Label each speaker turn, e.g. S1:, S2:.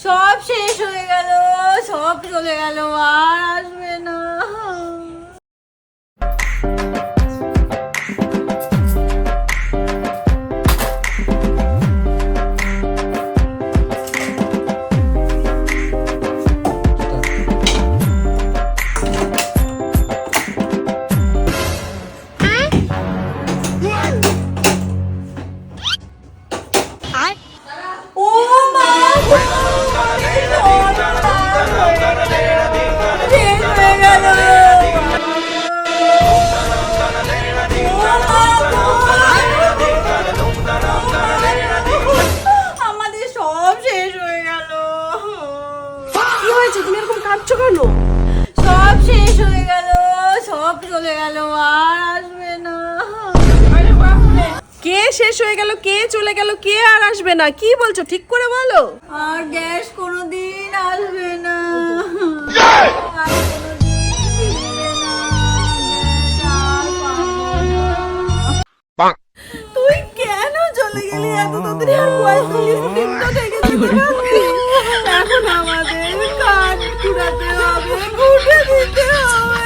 S1: সব শেষ হয়ে গেল, সব চলে গেল, আর আসবে না। ও মা গো, শেষ হয়ে গেল। আমাদের সব শেষ হয়ে গেল।
S2: কি হয়েছে, তুমি এরকম কাঁদছো কেন?
S1: সব শেষ হয়ে গেল, সব চলে গেল, আর আসবে না।
S2: কে শেষ হয়ে গেল, কে চলে গেল, কে আর আসবে না? কি বলছো, ঠিক করে বলো।
S1: আর গ্যাস কোনোদিন আসবে না, আর কোনোদিন ফিরবে না, গ্যাস আর পাবো না।
S2: তুই কেন চলে গেলি এত তাড়াতাড়ি? আর কয়েকগুলি স্ক্রিপ্টটা থেকে যেতে পারতি। এখন আমাদের কাঠ কুড়াতে হবে, ঘুটে দিতে হবে।